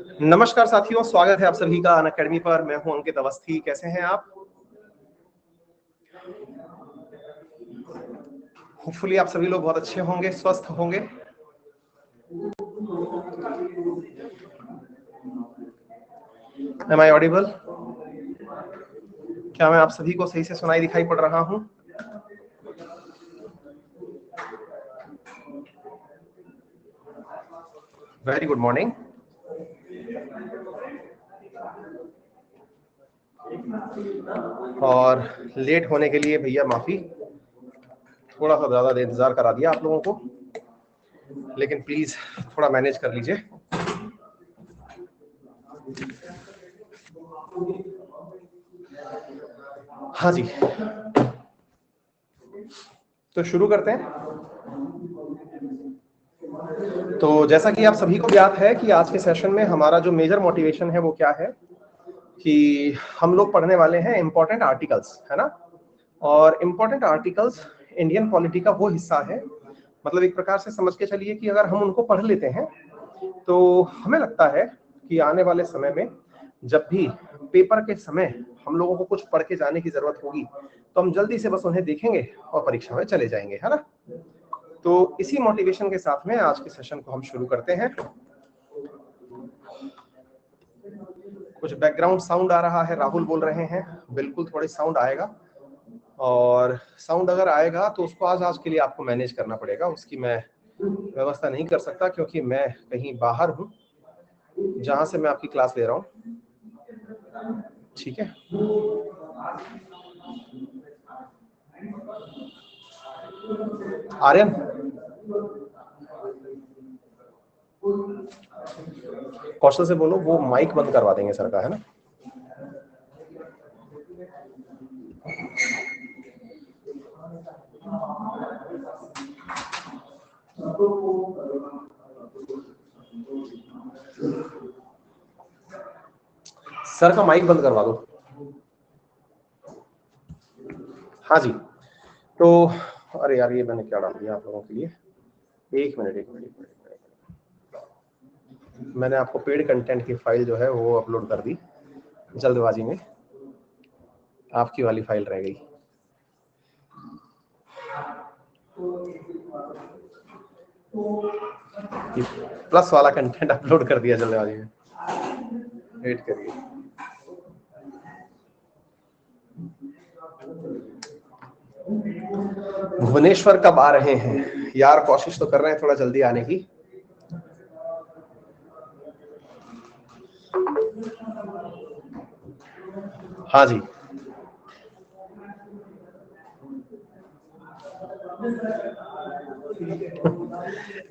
नमस्कार साथियों, स्वागत है आप सभी का अनअकैडमी पर। मैं हूं अंकित अवस्थी। कैसे हैं आप? होपफुली आप सभी लोग बहुत अच्छे होंगे, स्वस्थ होंगे। Am I audible? क्या मैं आप सभी को सही से सुनाई दिखाई पड़ रहा हूं? Very good morning. और लेट होने के लिए भैया माफी, थोड़ा सा ज्यादा इंतजार करा दिया आप लोगों को, लेकिन प्लीज थोड़ा मैनेज कर लीजिए। हाँ जी, तो शुरू करते हैं। तो जैसा कि आप सभी को ज्ञात है कि आज के सेशन में हमारा जो मेजर मोटिवेशन है वो क्या है कि हम लोग पढ़ने वाले हैं इंपॉर्टेंट आर्टिकल्स, है ना। और इंपॉर्टेंट आर्टिकल्स इंडियन पॉलिटी का वो हिस्सा है, मतलब एक प्रकार से समझ के चलिए कि अगर हम उनको पढ़ लेते हैं तो हमें लगता है कि आने वाले समय में जब भी पेपर के समय हम लोगों को कुछ पढ़ के जाने की जरूरत होगी तो हम जल्दी से बस उन्हें देखेंगे और परीक्षा में चले जाएंगे, है ना। तो इसी मोटिवेशन के साथ में आज के सेशन को हम शुरू करते हैं। कुछ बैकग्राउंड साउंड आ रहा है, राहुल बोल रहे हैं, बिल्कुल थोड़ी साउंड आएगा, और साउंड अगर आएगा तो उसको आज के लिए आपको मैनेज करना पड़ेगा। उसकी मैं व्यवस्था नहीं कर सकता क्योंकि मैं कहीं बाहर हूं जहां से मैं आपकी क्लास ले रहा हूं, ठीक है। आर्यन, कौशल से बोलो वो माइक बंद करवा देंगे सर का, है ना। सर का माइक बंद करवा दो। हाँ जी, तो अरे यार ये मैंने क्या डाल दिया आप लोगों के लिए। एक मिनट, मैंने आपको पेड कंटेंट की फाइल जो है वो अपलोड कर दी जल्दबाजी में, आपकी वाली फाइल रह गई। प्लस वाला कंटेंट अपलोड कर दिया जल्दबाजी में, वेट करिए। भुवनेश्वर कब आ रहे हैं यार? कोशिश तो कर रहे हैं थोड़ा जल्दी आने की। हाँ जी,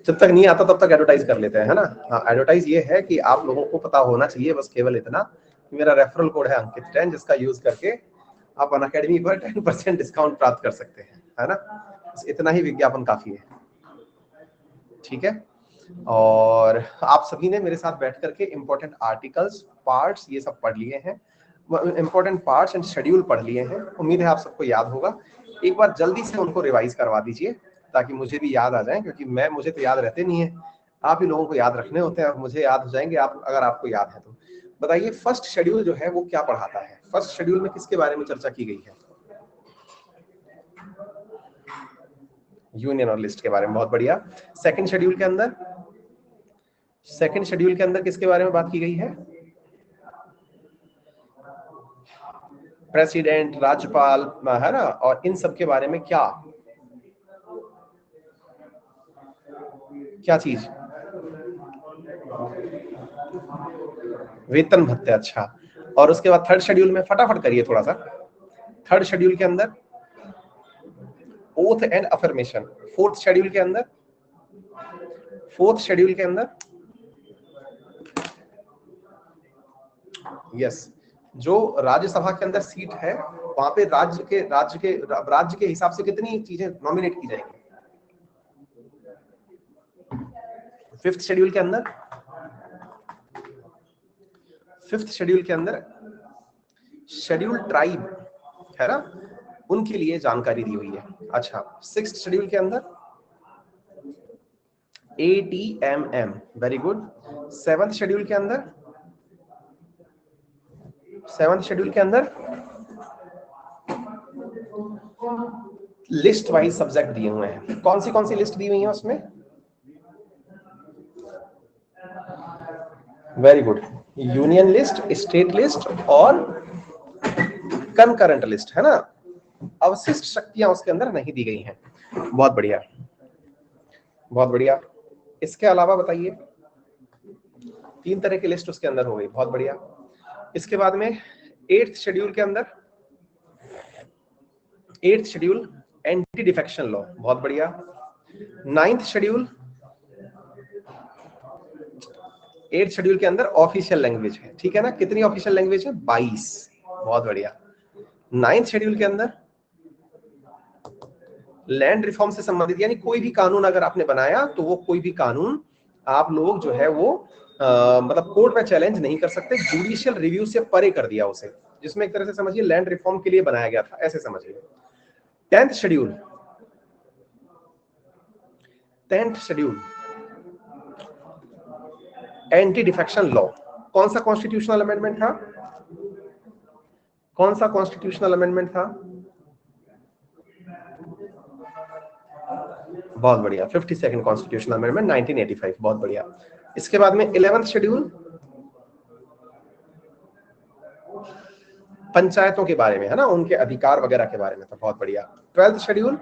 जब तक नहीं आता तब तक एडवर्टाइज कर लेते हैं, है ना। हाँ, एडवर्टाइज ये है कि आप लोगों को पता होना चाहिए बस केवल इतना कि मेरा रेफरल कोड है अंकित 10, जिसका यूज करके आप अनअकैडमी पर 10% डिस्काउंट प्राप्त कर सकते हैं, है ना। बस इतना ही विज्ञापन काफी है, ठीक है। और आप सभी ने मेरे साथ बैठ करके इंपॉर्टेंट आर्टिकल्स, पार्ट्स ये सब पढ़ लिए हैं, इंपॉर्टेंट पार्ट्स एंड शेड्यूल पढ़ लिए हैं। उम्मीद है आप सबको याद होगा। एक बार जल्दी से उनको रिवाइज करवा दीजिए ताकि मुझे भी याद आ जाए, क्योंकि मुझे तो याद रहते नहीं है, आप ही लोगों को याद रखने होते हैं और मुझे याद हो जाएंगे आप अगर आपको याद है तो। बताइए फर्स्ट शेड्यूल जो है वो क्या पढ़ाता है? फर्स्ट शेड्यूल में किसके बारे में चर्चा की गई है? यूनियन और लिस्ट के बारे में, बहुत बढ़िया। सेकंड शेड्यूल के अंदर, सेकंड शेड्यूल के अंदर किसके बारे में बात की गई है? प्रेसिडेंट, राज्यपाल, है ना, और इन सब के बारे में क्या क्या चीज? वेतन भत्ते, अच्छा। और उसके बाद थर्ड शेड्यूल में फटाफट करिए थोड़ा सा। थर्ड शेड्यूल के अंदर oath and affirmation. Fourth schedule के अंदर, फोर्थ शेड्यूल के अंदर यस, जो राज्यसभा के अंदर सीट है वहां पे राज्य के हिसाब से कितनी चीजें नॉमिनेट की जाएंगी। फिफ्थ शेड्यूल के अंदर, फिफ्थ शेड्यूल के अंदर शेड्यूल ट्राइब, है ना, उनके लिए जानकारी दी हुई है। अच्छा, सिक्स्थ शेड्यूल के अंदर ATMM, very good. Seventh schedule के अंदर 7th शेड्यूल के अंदर लिस्ट वाइज सब्जेक्ट दिए हुए हैं। कौन सी लिस्ट दी हुई है उसमें? Very good. Union list, state list और कंकरेंट लिस्ट, है ना। अवशिष्ट शक्तियां उसके अंदर नहीं दी गई हैं। बहुत बढ़िया, बहुत बढ़िया। इसके अलावा बताइए, 3 तरह की लिस्ट उसके अंदर हो गई। बहुत बढ़िया। इसके बाद में 8th शेड्यूल के अंदर 8th schedule anti defection law. बहुत बढ़िया। 9th शेड्यूल 8th शेड्यूल के अंदर ऑफिशियल लैंग्वेज है, ठीक है ना। कितनी ऑफिशियल लैंग्वेज है? 22। बहुत बढ़िया। 9th शेड्यूल के अंदर लैंड रिफॉर्म से संबंधित, यानी कोई भी कानून अगर आपने बनाया तो वो कोई भी कानून आप लोग जो है वो मतलब कोर्ट में चैलेंज नहीं कर सकते। जुडिशियल रिव्यू से परे कर दिया उसे, जिसमें एक तरह से समझिए लैंड रिफॉर्म के लिए बनाया गया था, ऐसे समझिए। 10th schedule anti defection law. कौन सा कॉन्स्टिट्यूशनल अमेंडमेंट था? कौन सा कॉन्स्टिट्यूशनल अमेंडमेंट था? बहुत बढ़िया, 52nd कॉन्स्टिट्यूशनल अमेंडमेंट 1985। बहुत बढ़िया। इसके बाद में 11th शेड्यूल पंचायतों के बारे में, है ना, उनके अधिकार वगैरह के बारे में था। बहुत बढ़िया। 12th शेड्यूल,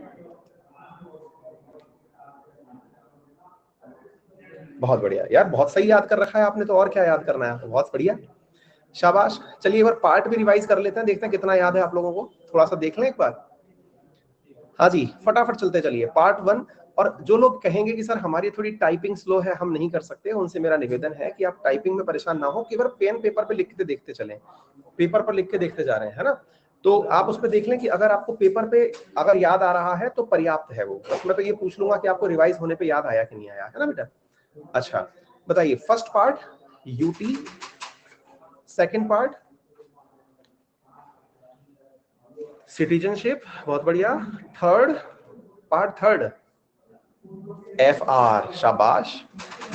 बहुत बढ़िया यार, बहुत सही याद कर रखा है आपने तो, और क्या याद करना है। बहुत बढ़िया, शाबाश। चलिए एक बार पार्ट भी रिवाइज कर लेते हैं, देखते हैं कितना याद है आप लोगों को, थोड़ा सा देख लें एक बार। हाँ जी, फटाफट चलते चलिए। पार्ट 1। और जो लोग कहेंगे कि सर हमारी थोड़ी टाइपिंग स्लो है, हम नहीं कर सकते, उनसे मेरा निवेदन है कि आप टाइपिंग में परेशान ना हो, केवल पेन पेपर पे लिखते देखते चलें। पेपर पर लिख के देखते जा रहे हैं, है ना। तो आप उसमें देख लें कि अगर आपको पेपर पे अगर याद आ रहा है तो पर्याप्त है वो। बस मैं तो ये पूछ लूंगा कि आपको रिवाइज होने पे याद आया कि नहीं आया, है ना बेटा। अच्छा बताइए, first part UT, second part citizenship, बहुत बढ़िया। थर्ड FR, शाबाश।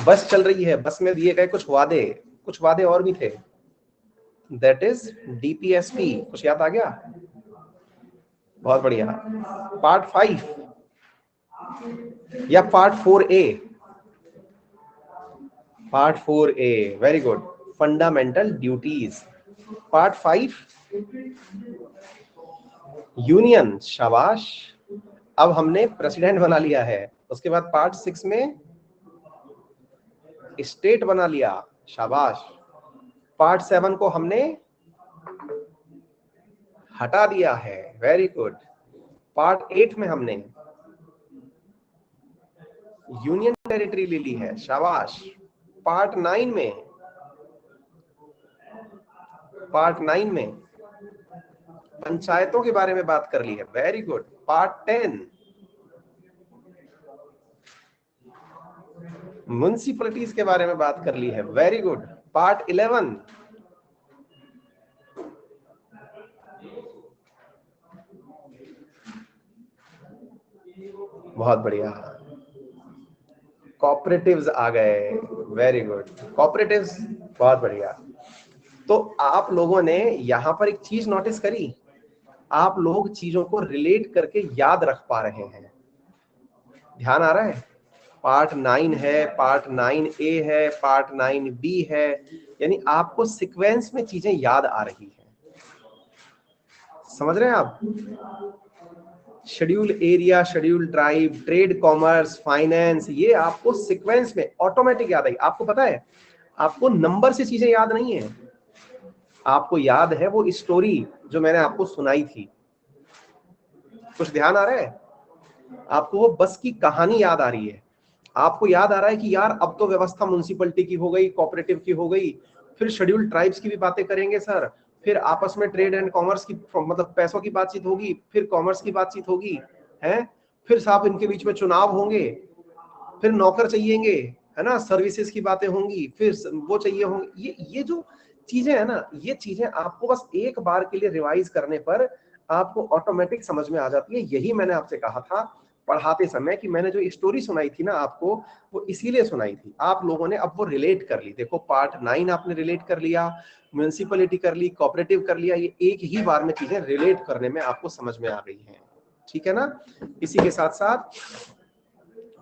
बस चल रही है, बस में दिए गए कुछ वादे और भी थे, दैट इज DPSP। कुछ याद आ गया? बहुत बढ़िया। पार्ट 5 या part 4A? Part 4A, very good, fundamental duties. Part 5 union, शाबाश। अब हमने प्रेसिडेंट बना लिया है। उसके बाद पार्ट 6 में स्टेट बना लिया, शाबाश। पार्ट 7 को हमने हटा दिया है, वेरी गुड। पार्ट 8 में हमने यूनियन टेरिटरी ले ली है, शाबाश। पार्ट 9 में पंचायतों के बारे में बात कर ली है, वेरी गुड। पार्ट 10 म्युनिसिपैलिटीज के बारे में बात कर ली है, वेरी गुड। पार्ट 11 बहुत बढ़िया, कॉपरेटिव्स आ गए, वेरी गुड, कॉपरेटिव्स, बहुत बढ़िया। तो आप लोगों ने यहां पर एक चीज नोटिस करी, आप लोग चीजों को रिलेट करके याद रख पा रहे हैं, ध्यान आ रहा है। पार्ट 9 है, पार्ट 9A है, पार्ट 9B है, यानी आपको सीक्वेंस में चीजें याद आ रही हैं, समझ रहे हैं आप। Schedule area, schedule tribe, trade, commerce, finance, ये आपको सीक्वेंस में ऑटोमेटिक याद आई। आपको पता है, आपको नंबर से चीजें याद नहीं है, आपको याद है वो स्टोरी जो मैंने आपको सुनाई थी। कुछ ध्यान आ रहा है? आपको वो बस की कहानी याद आ रही है, आपको याद आ रहा है कि यार अब तो व्यवस्था म्युनिसिपैलिटी की हो गई, कोऑपरेटिव की हो गई, फिर शेड्यूल ट्राइब्स की भी बातें करेंगे सर, फिर आपस में ट्रेड एंड कॉमर्स की मतलब पैसों की बातचीत होगी, फिर कॉमर्स की बातचीत होगी, है, फिर साहब इनके बीच में चुनाव होंगे, फिर नौकर चाहिएंगे, है ना, सर्विसेज की बातें होंगी, फिर वो चाहिए होंगे। ये जो चीजें है ना, ये चीजें आपको बस एक बार के लिए रिवाइज करने पर आपको ऑटोमेटिक समझ में आ जाती है। यही मैंने आपसे कहा था पढ़ाते समय कि मैंने जो स्टोरी सुनाई थी ना आपको, वो इसीलिए सुनाई थी, आप लोगों ने अब वो रिलेट कर ली। देखो पार्ट 9 आपने रिलेट कर लिया, म्युनिसिपैलिटी कर ली, कोऑपरेटिव कर लिया, ये एक ही बार में चीजें रिलेट करने में आपको समझ में आ गई हैं, ठीक है ना। इसी के साथ साथ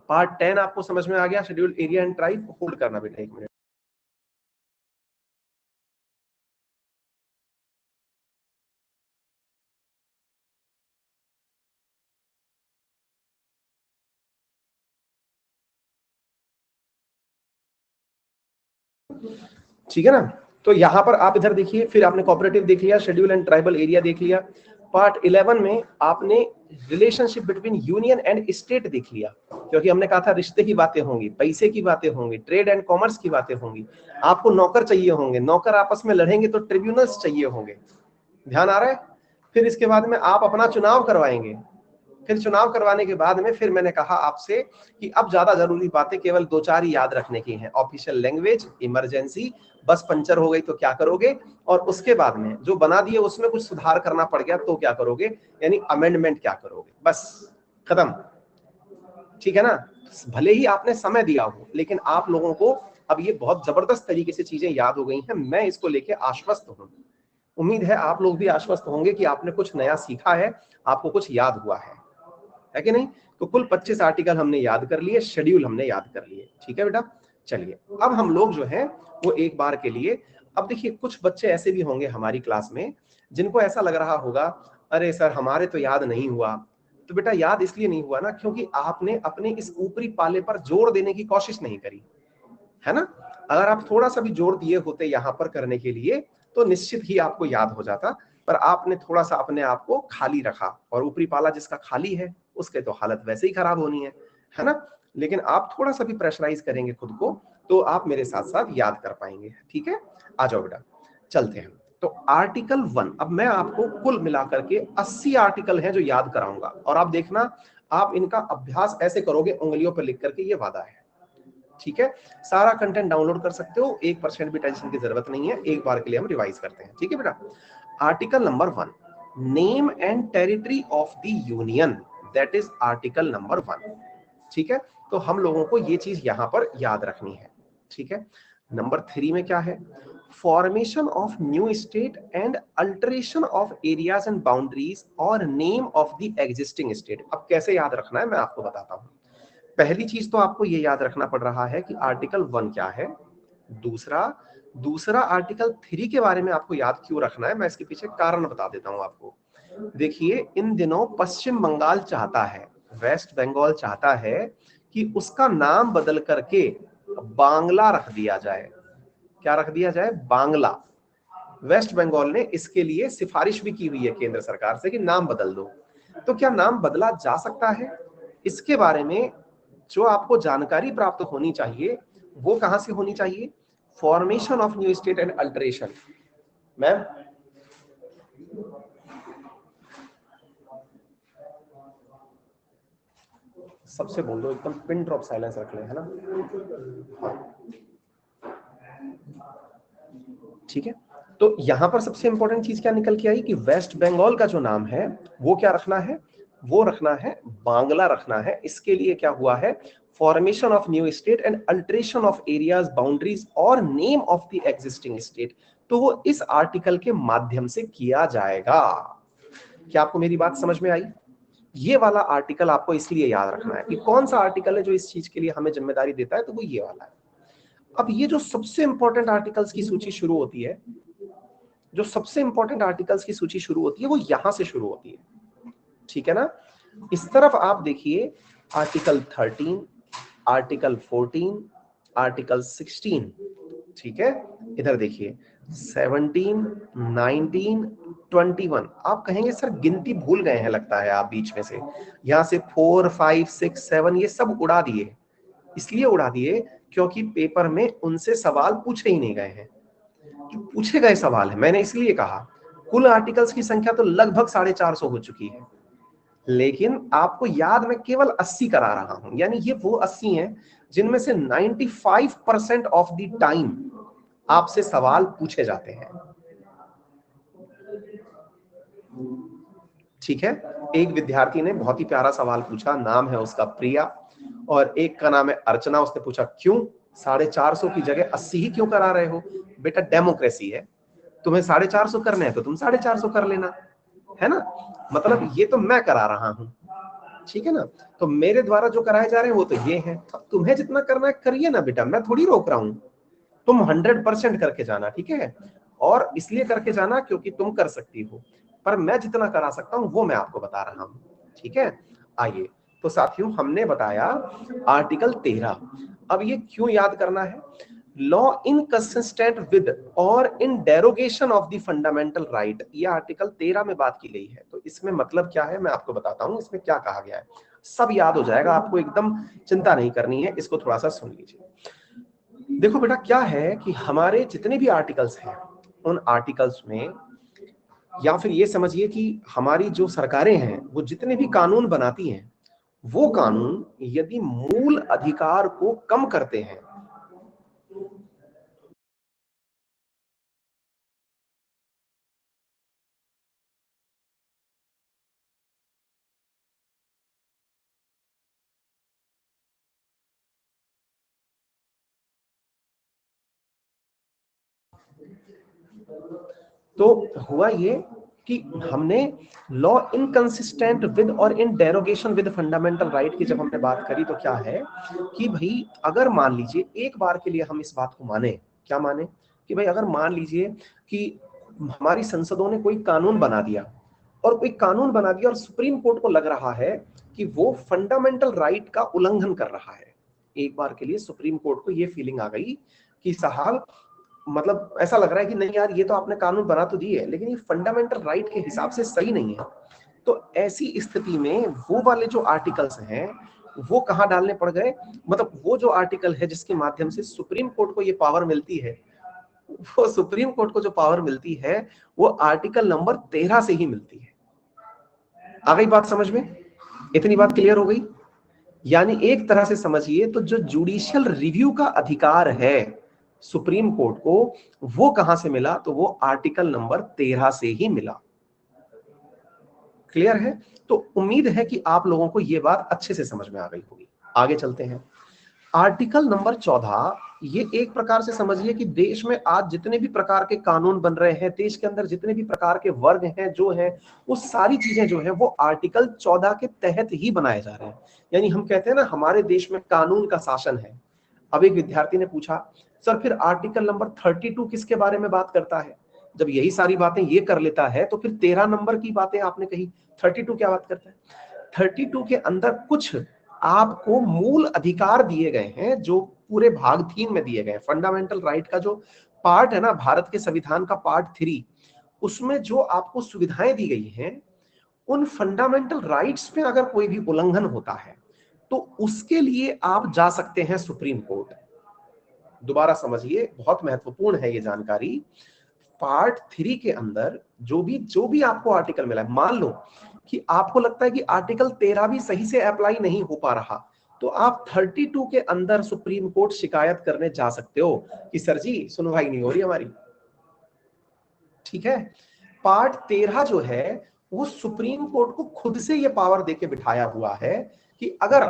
पार्ट 10 आपको समझ में आ गया, scheduled area and tribe. Hold करना बेटा 1 मिनट। ठीक है ना। तो यहां पर आप इधर देखिए, फिर आपने कोऑपरेटिव देख लिया, शेड्यूल एंड ट्राइबल एरिया देख लिया। पार्ट 11 में आपने relationship between union and state देख लिया, क्योंकि हमने कहा था रिश्ते की बातें होंगी, पैसे की बातें होंगी, ट्रेड एंड कॉमर्स की बातें होंगी, आपको नौकर चाहिए होंगे, नौकर आपस में लड़ेंगे तो ट्रिब्यूनल्स चाहिए होंगे, ध्यान आ रहा है। फिर इसके बाद में आप अपना चुनाव करवाएंगे, फिर चुनाव करवाने के बाद में फिर मैंने कहा आपसे कि अब ज्यादा जरूरी बातें केवल 2-4 ही याद रखने की हैं, ऑफिशियल लैंग्वेज, इमरजेंसी, बस पंचर हो गई तो क्या करोगे, और उसके बाद में जो बना दिए उसमें कुछ सुधार करना पड़ गया तो क्या करोगे, यानी अमेंडमेंट क्या करोगे, बस खत्म, ठीक है ना। भले ही आपने समय दिया हो, लेकिन आप लोगों को अब ये बहुत जबरदस्त तरीके से चीजें याद हो गई हैं, मैं इसको लेके आश्वस्त हूं। उम्मीद है आप लोग भी आश्वस्त होंगे कि आपने कुछ नया सीखा है, आपको कुछ याद हुआ है कि नहीं। तो कुल 25 आर्टिकल हमने याद कर लिए, शेड्यूल हमने याद कर लिए, ठीक है बेटा। चलिए अब हम लोग जो है वो एक बार के लिए, अब देखिए कुछ बच्चे ऐसे भी होंगे हमारी क्लास में जिनको ऐसा लग रहा होगा, अरे सर हमारे तो याद नहीं हुआ। तो बेटा याद इसलिए नहीं हुआ ना क्योंकि आपने अपने इस ऊपरी पाले पर जोर देने की कोशिश नहीं करी, है ना। अगर आप थोड़ा सा भी जोर दिए होते यहां पर करने के लिए तो निश्चित ही आपको याद हो जाता, पर आपने थोड़ा सा अपने आप को खाली रखा, और ऊपरी पाला जिसका खाली है उसके तो हालत वैसे ही खराब होनी है ना। लेकिन आप थोड़ा सा भी प्रेशराइज करेंगे खुद को तो आप मेरे साथ साथ याद कर पाएंगे, ठीक है। आ जाओ बेटा चलते हैं। तो आर्टिकल 1, अब मैं आपको कुल मिलाकर के 80 आर्टिकल हैं जो याद कराऊंगा, और आप देखना आप इनका अभ्यास ऐसे करोगे उंगलियों पर लिख करके, ये वादा है, ठीक है। सारा कंटेंट डाउनलोड कर सकते हो, 1% भी टेंशन की जरूरत नहीं है, एक बार के लिए हम रिवाइज करते हैं, ठीक है बेटा। Article number 1, name and territory of the union, that is article number 1, ठीक है। तो हम लोगों को ये चीज यहां पर याद रखनी है, ठीक है। नंबर 3 में क्या है, formation of new state and alteration of areas and boundaries और name of the existing state. अब कैसे याद रखना है मैं आपको बताता हूं। पहली चीज तो आपको ये याद रखना पड़ रहा है कि आर्टिकल 1 क्या है। दूसरा दूसरा आर्टिकल 3 के बारे में आपको याद क्यों रखना है, मैं इसके पीछे कारण बता देता हूं आपको। देखिए इन दिनों पश्चिम बंगाल चाहता है, वेस्ट बंगाल चाहता है कि उसका नाम बदल करके बांग्ला रख दिया जाए। क्या रख दिया जाए, बांग्ला। वेस्ट बंगाल ने इसके लिए सिफारिश भी की हुई है केंद्र सरकार से कि नाम बदल दो। तो क्या नाम बदला जा सकता है, इसके बारे में जो आपको जानकारी प्राप्त होनी चाहिए वो कहां से होनी चाहिए, formation of new state and alteration. Ma'am सबसे बोल दो एकदम पिन ड्रॉप साइलेंस रख ले, है ना। ठीक है। तो यहां पर सबसे इंपॉर्टेंट चीज क्या निकल के आई कि वेस्ट बंगाल का जो नाम है वो क्या रखना है, वो रखना है बांग्ला रखना है। इसके लिए क्या हुआ है, formation of new state and alteration of areas boundaries और name of the existing state, तो वो इस आर्टिकल के माध्यम से किया जाएगा। क्या आपको मेरी बात समझ में आई। ये वाला आर्टिकल आपको इसलिए याद रखना है कि कौन सा आर्टिकल है जो इस चीज के लिए हमें जिम्मेदारी देता है, तो वो ये वाला है। अब ये जो सबसे इंपॉर्टेंट आर्टिकल्स की सूची शुरू होती है, जो सबसे इंपॉर्टेंट आर्टिकल्स की सूची शुरू होती है वो यहां से शुरू होती है, ठीक है ना। इस तरफ आप देखिए आर्टिकल 13, आर्टिकल 14, आर्टिकल 16, ठीक है। इधर देखिए 17, 19, 21। आप कहेंगे सर गिनती भूल गए हैं लगता है आप बीच में से, यहां से 4, 5, 6, 7 ये सब उड़ा दिए। इसलिए उड़ा दिए क्योंकि पेपर में उनसे सवाल पूछे ही नहीं गए हैं। जो पूछे गए सवाल है, मैंने इसलिए कहा कुल आर्टिकल्स की संख्या तो लगभग 450 हो चुकी है, लेकिन आपको याद मैं केवल 80 करा रहा हूं। यानी ये वो 80 हैं जिनमें से 95% ऑफ द टाइम आपसे सवाल पूछे जाते हैं। ठीक है, एक विद्यार्थी ने बहुत ही प्यारा सवाल पूछा, नाम है उसका प्रिया, और एक का नाम है अर्चना। उसने पूछा क्यों 450 की जगह 80 ही क्यों करा रहे हो? बेटा डेमोक्रेसी है, तुम्हें 450 करने हैं तो तुम 450 कर लेना, है ना? मतलब ये तो मैं करा रहा हूं, ठीक है ना? तो मेरे द्वारा जो कराए जा रहे हैं वो तो ये हैं। अब तुम्हें जितना करना है करिए ना बेटा, मैं थोड़ी रोक रहा हूं। तुम 100% करके जाना, ठीक है? और इसलिए करके जाना क्योंकि तुम कर सकती हो, पर मैं जितना करा सकता हूं वो मैं आपको बता रहा हूं, ठीक है? आइए, तो साथियों हमने बताया आर्टिकल 13। अब ये क्यों याद करना है? लॉ इनकंसिस्टेंट विद और in derogation of the fundamental right, ये आर्टिकल 13 में बात की गई है। तो इसमें मतलब क्या है मैं आपको बताता हूं, इसमें क्या कहा गया है। सब याद हो जाएगा आपको, एकदम चिंता नहीं करनी है। इसको थोड़ा सा सुन लीजिए। देखो बेटा, क्या है कि हमारे जितने भी आर्टिकल्स हैं, उन आर्टिकल्स में, या फिर ये समझिए कि हमारी जो सरकारें हैं वो जितने भी कानून बनाती हैं, वो कानून यदि मूल अधिकार को कम करते हैं, तो हुआ ये कि हमने लॉ इनकंसिस्टेंट विद और in derogation with fundamental right की जब हमने बात करी, तो क्या है कि भाई अगर मान लीजिए एक बार के लिए हम इस बात को माने, क्या माने कि भाई अगर मान लीजिए कि हमारी संसदों ने कोई कानून बना दिया, और कोई कानून बना दिया और सुप्रीम कोर्ट को लग रहा है कि वो फंडामेंटल राइट का उल्लंघन कर रहा है, एक बार के लिए सुप्रीम कोर्ट को ये फीलिंग आ गई कि साहब, मतलब ऐसा लग रहा है कि नहीं यार, ये तो आपने कानून बना तो दिए लेकिन ये फंडामेंटल राइट के हिसाब से सही नहीं है। तो ऐसी स्थिति में वो वाले जो आर्टिकल्स हैं वो कहां डालने पड़ गए? मतलब वो जो आर्टिकल है जिसके माध्यम से सुप्रीम कोर्ट को ये पावर मिलती है, वो सुप्रीम कोर्ट को जो पावर मिलती है वो आर्टिकल नंबर 13 से ही मिलती है। आ गई बात समझ में? इतनी बात क्लियर हो गई? यानी एक तरह से समझिए तो जो जुडिशियल रिव्यू का अधिकार है सुप्रीम कोर्ट को, वो कहां से मिला? तो वो आर्टिकल नंबर 13 से ही मिला। क्लियर है? तो उम्मीद है कि आप लोगों को यह बात अच्छे से समझ में आ गई होगी। आगे चलते हैं। आर्टिकल नंबर 14, ये एक प्रकार से समझिए कि देश में आज जितने भी प्रकार के कानून बन रहे हैं, देश के अंदर जितने भी प्रकार के वर्ग हैं जो हैं, वो सारी चीजें जो है वो आर्टिकल 14 के तहत ही बनाए जा रहे हैं। यानी हम कहते हैं ना हमारे देश में कानून का शासन है। अब एक विद्यार्थी ने पूछा, सर फिर आर्टिकल नंबर 32 किसके बारे में बात करता है? जब यही सारी बातें ये कर लेता है तो फिर 13 नंबर की बातें आपने कही, 32 क्या बात करता है? 32 के अंदर कुछ आपको मूल अधिकार दिए गए हैं जो पूरे भाग 3 में दिए गए। फंडामेंटल राइट का जो पार्ट है ना, भारत के संविधान का पार्ट 3, उसमें जो आपको सुविधाएं दी गई हैं, उन फंडामेंटल राइट्स पे अगर कोई भी उल्लंघन होता है तो उसके लिए आप जा सकते हैं सुप्रीम कोर्ट। दोबारा समझिए, बहुत महत्वपूर्ण है ये जानकारी। पार्ट 3 के अंदर जो भी आपको आर्टिकल मिला है, मान लो कि आपको लगता है कि आर्टिकल 13 भी सही से अप्लाई नहीं हो पा रहा, तो आप 32 के अंदर सुप्रीम कोर्ट शिकायत करने जा सकते हो कि सर जी सुनवाई नहीं हो रही हमारी। ठीक है? पार्ट 13 जो है वो सुप्रीम कोर्ट को खुद से ये पावर देके बिठाया हुआ है कि अगर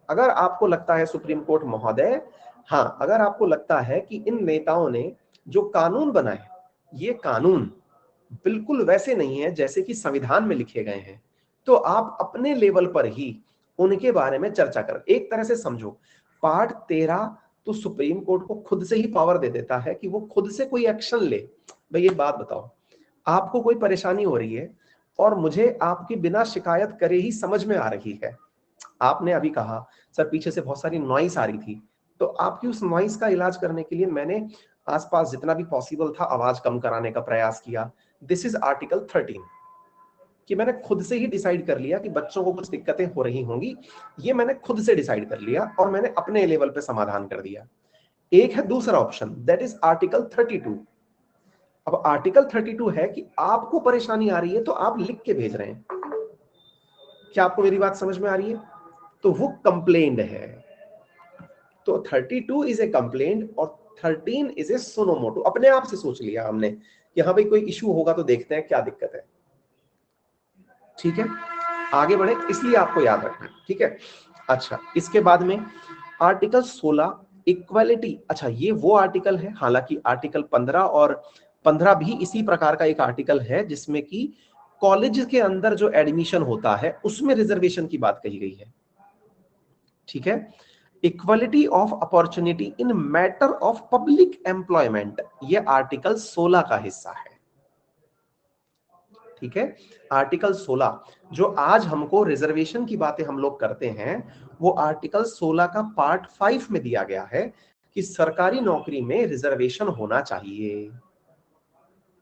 अगर आपको लगता है सुप्रीम कोर्ट महोदय, हाँ, अगर आपको लगता है कि इन नेताओं ने जो कानून बनाए, ये कानून बिल्कुल वैसे नहीं है जैसे कि संविधान में लिखे गए हैं, तो आप अपने लेवल पर ही उनके बारे में चर्चा कर। एक तरह से समझो, पार्ट 13 तो सुप्रीम कोर्ट को खुद से ही पावर दे देता है कि वो खुद से कोई एक्शन ले। भाई एक बात बताओ, आपको कोई परेशानी हो रही है और मुझे आपकी बिना शिकायत करे ही समझ में आ रही है। आपने अभी कहा सर पीछे से बहुत सारी नॉइस आ रही थी, तो आपकी उस नॉइस का इलाज करने के लिए मैंने आसपास जितना भी पॉसिबल था आवाज कम कराने का प्रयास किया। दिस इज आर्टिकल 13, कि मैंने खुद से ही डिसाइड कर लिया कि बच्चों को कुछ दिक्कतें हो रही होंगी, ये मैंने खुद से डिसाइड कर लिया और मैंने अपने लेवल पे समाधान कर दिया। एक है दूसरा ऑप्शन, दैट इज आर्टिकल 32। अब आर्टिकल 32 है कि आपको परेशानी आ रही है तो आप लिख के भेज रहे हैं। क्या आपको मेरी बात समझ में आ रही है? तो वो कंप्लेंट है। तो 32 इज ए कंप्लेंट और 13 इज ए सुनो मोटो। अपने आप से सोच लिया हमने कि हाँ भाई कोई इशू होगा तो देखते हैं क्या दिक्कत है। ठीक है, आगे बढ़े, इसलिए आपको याद रखना है, ठीक है। अच्छा, इसके बाद में आर्टिकल 16 इक्वालिटी। अच्छा, ये वो आर्टिकल है, हालांकि आर्टिकल 15 और 15 भी इसी प्रकार का एक आर्टिकल है जिसमें कि कॉलेज के अंदर जो एडमिशन होता है उसमें रिजर्वेशन की बात कही गई है, ठीक है। Equality of opportunity in matter of public employment, ये आर्टिकल 16 का हिस्सा है, ठीक है। आर्टिकल 16 जो आज हमको रिजर्वेशन की बातें हम लोग करते हैं, वो आर्टिकल 16 का पार्ट 5 में दिया गया है कि सरकारी नौकरी में रिजर्वेशन होना चाहिए,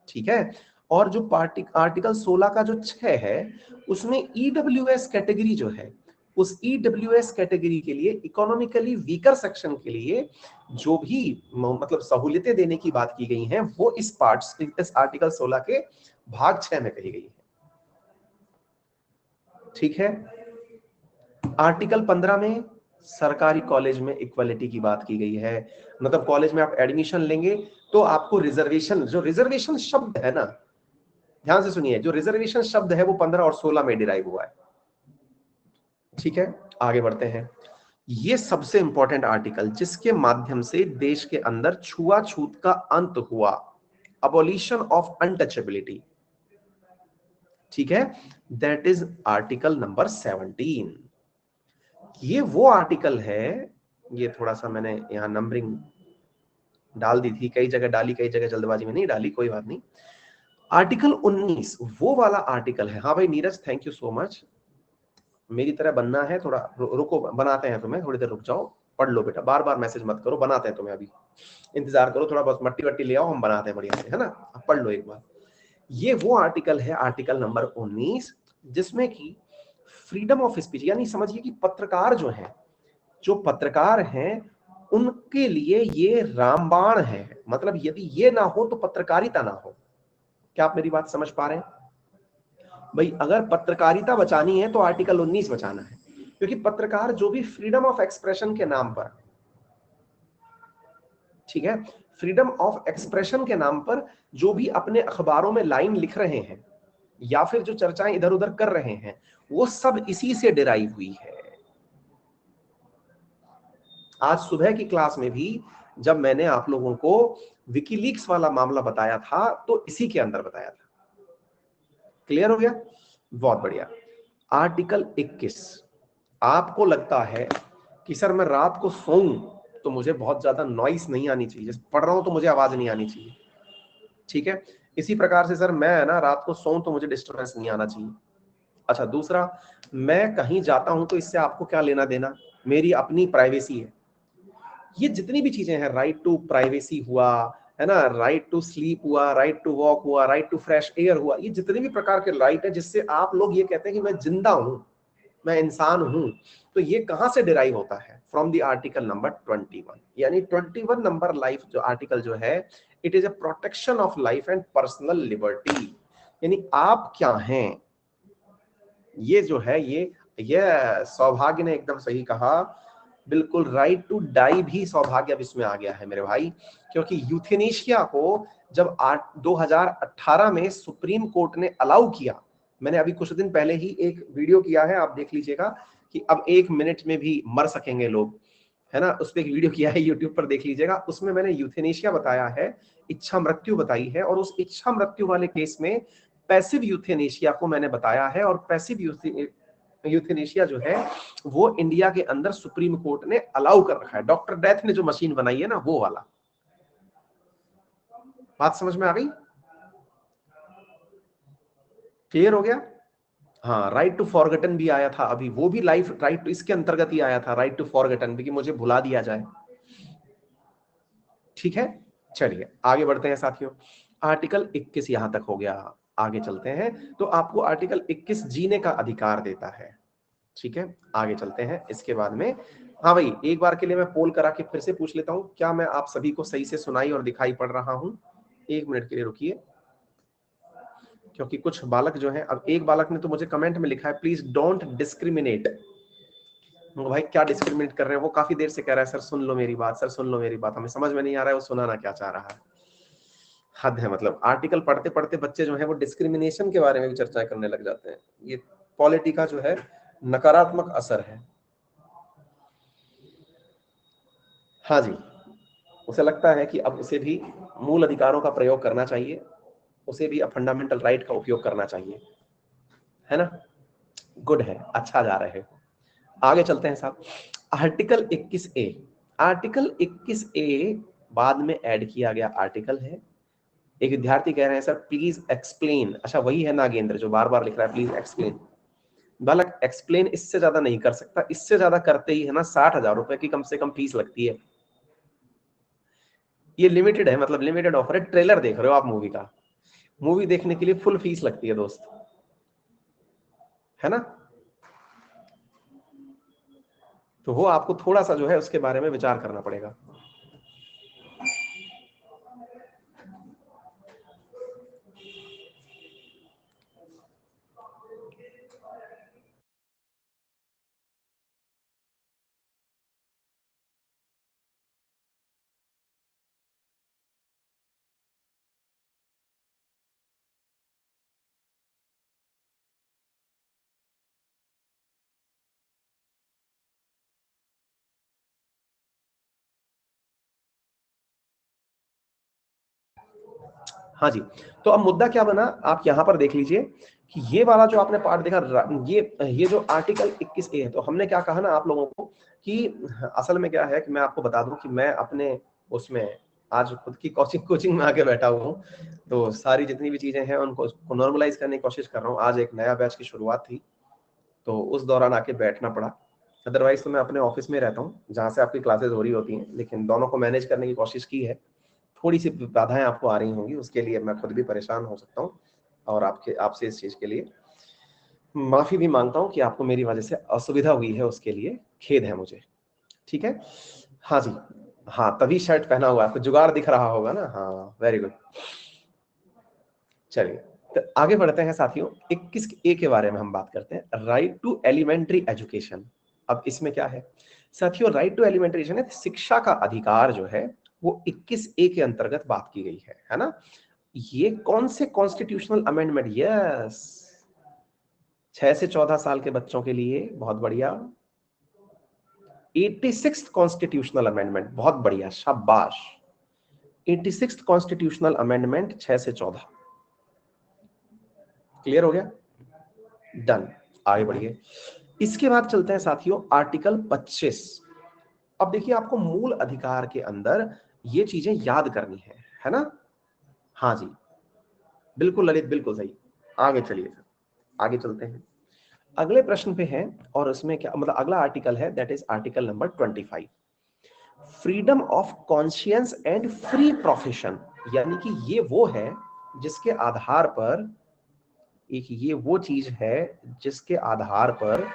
ठीक है। और जो आर्टिकल 16 का जो 6 है उसमें ईडब्ल्यूएस कैटेगरी जो है, उस ईडब्ल्यूएस कैटेगरी के लिए, इकोनॉमिकली वीकर सेक्शन के लिए जो भी मतलब सहूलियतें देने की बात की गई हैं वो इस आर्टिकल 16 के भाग 6 में कही गई है, ठीक है। आर्टिकल 15 में सरकारी कॉलेज में इक्वालिटी की बात की गई है, मतलब कॉलेज में आप एडमिशन लेंगे तो आपको रिजर्वेशन, जो रिजर्वेशन शब्द है ना, ध्यान से सुनिए, जो रिजर्वेशन शब्द है वो 15 और 16 में डिराइव हुआ है, ठीक है। आगे बढ़ते हैं, ये सबसे इंपॉर्टेंट आर्टिकल जिसके माध्यम से देश के अंदर छुआछूत का अंत हुआ, अबॉलिशन ऑफ अनटचेबिलिटी, ठीक है, दैट इज आर्टिकल नंबर 17। ये वो आर्टिकल है, ये थोड़ा सा मैंने यहां नंबरिंग डाल दी थी, कई जगह डाली, कई जगह जल्दबाजी में नहीं डाली, कोई बात नहीं। आर्टिकल 19 वो वाला आर्टिकल है। हाँ भाई Neeraj, thank you so much, मेरी तरह बनना है, थोड़ा रुको, बनाते हैं तुम्हें, थोड़ी देर रुक जाओ, पढ़ लो बेटा, बार बार मैसेज मत करो, बनाते हैं तुम्हें, अभी इंतजार करो थोड़ा, बस मट्टी वट्टी ले आओ, हम बनाते हैं बढ़िया से, है ना। अब पढ़ लो एक बार। ये वो आर्टिकल है, आर्टिकल नंबर 19, जिसमें कि फ्रीडम ऑफ स्पीच, यानी समझिए कि पत्रकार जो है, जो पत्रकार हैं उनके लिए ये रामबाण है, मतलब यदि ये ना हो तो पत्रकारिता ना हो। क्या आप मेरी बात समझ पा रहे हैं भाई? अगर पत्रकारिता बचानी है तो आर्टिकल 19 बचाना है, क्योंकि पत्रकार जो भी फ्रीडम ऑफ एक्सप्रेशन के नाम पर, ठीक है, फ्रीडम ऑफ एक्सप्रेशन के नाम पर जो भी अपने अखबारों में लाइन लिख रहे हैं या फिर जो चर्चाएं इधर उधर कर रहे हैं, वो सब इसी से डिराइव हुई है। आज सुबह की क्लास में भी जब मैंने आप लोगों को विकीलीक्स वाला मामला बताया था तो इसी के अंदर बताया था। क्लियर हो गया? बहुत बढ़िया। आर्टिकल 21, आपको लगता है कि सर मैं रात को सोऊं तो मुझे बहुत ज्यादा नॉइस नहीं आनी चाहिए, पढ़ रहा हूं तो मुझे आवाज नहीं आनी चाहिए, ठीक है। इसी प्रकार से सर मैं ना रात को सोऊं तो मुझे डिस्टर्बेंस नहीं आना चाहिए। अच्छा, दूसरा, मैं कहीं जाता हूं तो इससे आपको क्या लेना देना, मेरी अपनी प्राइवेसी है। ये जितनी भी चीजें हैं, राइट टू प्राइवेसी हुआ, है ना, राइट टू स्लीप हुआ, राइट टू वॉक हुआ, राइट टू फ्रेश एयर हुआ, ये जितने भी प्रकार के राइट है जिससे आप लोग ये कहते हैं कि मैं जिंदा हूं, मैं इंसान हूं, तो ये कहां से डिराइव होता है? फ्रॉम द आर्टिकल नंबर 21, यानी 21 नंबर लाइफ जो आर्टिकल जो है, it is a protection of life and personal liberty, यानी आप क्या हैं, ये जो है, ये सौभाग्य ने एकदम सही कहा, बिल्कुल, राइट टू डाई भी सौभाग्य अब इसमें आ गया है मेरे भाई, क्योंकि यूथेनेशिया को जब 2018 में सुप्रीम कोर्ट ने अलाउ किया, मैंने अभी कुछ दिन पहले ही एक वीडियो किया है, आप देख लीजिएगा कि अब 1 मिनट में भी मर सकेंगे लोग, है ना, उस पर एक वीडियो किया है, यूट्यूब पर देख लीजिएगा, उसमें मैंने यूथेनेशिया बताया है, इच्छा मृत्यु बताई है, और उस इच्छा मृत्यु वाले केस में पैसिव यूथेनेशिया को मैंने बताया है, और पैसिव यूथेनेशिया जो है वो इंडिया के अंदर सुप्रीम कोर्ट ने अलाउ कर रखा है, डॉक्टर डेथ ने जो मशीन बनाई है ना, वो वाला। बात समझ में आ गई? क्लियर हो गया? हाँ, राइट टू फॉरगटन भी आया था अभी, वो भी लाइफ राइट टू इसके अंतर्गत ही आया था, राइट टू फॉरगटन भी, कि मुझे भुला दिया जाए, ठीक है। चलिए आगे बढ़ते हैं साथियों, आर्टिकल 21 यहां तक हो गया, आगे चलते हैं। तो आपको आर्टिकल 21 जीने का अधिकार देता है, ठीक है। आगे चलते हैं इसके बाद में। हाँ भाई, एक बार के लिए मैं पोल करा के फिर से पूछ लेता हूं, क्या मैं आप सभी को सही से सुनाई और दिखाई पड़ रहा हूं? 1 मिनट के लिए रुकिए, क्योंकि कुछ बालक जो है, अब एक बालक ने तो मुझे कमेंट में लिखा है, प्लीज डोंट डिस्क्रिमिनेट। भाई क्या डिस्क्रिमिनेट कर रहे हैं? वो काफी देर से कह रहा है सर सुन लो मेरी बात, सर सुन लो मेरी बात, हमें समझ में नहीं आ रहा है वो सुनाना क्या चाह रहा है। हद है। मतलब आर्टिकल पढ़ते पढ़ते बच्चे जो है वो डिस्क्रिमिनेशन के बारे में भी चर्चा करने लग जाते हैं। ये पॉलिटी का जो है नकारात्मक असर है। हाँ जी, उसे लगता है कि अब उसे भी मूल अधिकारों का प्रयोग करना चाहिए, उसे भी अब फंडामेंटल राइट का उपयोग करना चाहिए, है ना। गुड है, अच्छा जा रहे हो। आगे चलते हैं साहब। आर्टिकल 21A, आर्टिकल 21A बाद में ऐड किया गया आर्टिकल है। एक विद्यार्थी कह रहे हैं सर प्लीज एक्सप्लेन। अच्छा वही है नागेंद्र जो बार बार लिख रहा है प्लीज एक्सप्लेन। बालक एक्सप्लेन इससे ज्यादा नहीं कर सकता, इससे ज्यादा करते ही है ना 60,000 रुपए की कम से कम फीस लगती है। ये लिमिटेड है, मतलब लिमिटेड ऑफर है। ट्रेलर देख रहे हो आप मूवी का, मूवी देखने के लिए फुल फीस लगती है दोस्त, है ना। तो वो आपको थोड़ा सा जो है उसके बारे में विचार करना पड़ेगा। हाँ जी, तो अब मुद्दा क्या बना, आप यहां पर देख लीजिए कि ये वाला जो आपने पार्ट देखा, ये जो आर्टिकल 21A है, तो हमने क्या कहा ना आप लोगों को कि असल में क्या है कि मैं आपको बता दूं कि मैं अपने उसमें आज खुद की कोचिंग में आके बैठा हुआ हूँ, तो सारी जितनी भी चीजें हैं उनको नॉर्मलाइज करने की कोशिश कर रहा हूँ। आज एक नया बैच की शुरुआत थी, तो उस दौरान आके बैठना पड़ा। अदरवाइज तो मैं अपने ऑफिस में रहता हूँ जहाँ से आपकी क्लासेस हो रही होती हैं, लेकिन दोनों को मैनेज करने की कोशिश की है। थोड़ी सी बाधाएं आपको आ रही होंगी, उसके लिए मैं खुद भी परेशान हो सकता हूँ, और आपसे इस चीज के लिए माफी भी मांगता हूँ कि आपको मेरी वजह से असुविधा हुई है, उसके लिए खेद है मुझे। ठीक है, हाँ जी, हाँ तभी शर्ट पहना हुआ, आपको जुगाड़ दिख रहा होगा ना। हाँ वेरी गुड। चलिए तो आगे बढ़ते हैं साथियों। 21A के बारे में हम बात करते हैं, राइट टू एलिमेंट्री एजुकेशन। अब इसमें क्या है साथियों, राइट टू एलिमेंट्री एजुकेशन, शिक्षा का अधिकार जो है वो 21A के अंतर्गत बात की गई है ना। ये कौन से कॉन्स्टिट्यूशनल अमेंडमेंट, यस 6 से 14 साल के बच्चों के लिए, बहुत बढ़िया। 86th कॉन्स्टिट्यूशनल अमेंडमेंट, बहुत बढ़िया, शाबाश। 86th कॉन्स्टिट्यूशनल अमेंडमेंट 6 से 14, क्लियर हो गया, डन। आगे बढ़िए, इसके बाद चलते हैं साथियों आर्टिकल 25। अब देखिए आपको मूल अधिकार के अंदर ये चीजें याद करनी है ना। हाँ जी, बिल्कुल ललित, बिल्कुल सही। आगे चलिए, आगे चलते हैं, अगले प्रश्न पे हैं। और उसमें क्या मतलब, अगला आर्टिकल है that is article number 25, freedom of conscience and free profession. यानी कि ये वो है जिसके आधार पर, एक ये वो चीज है जिसके आधार पर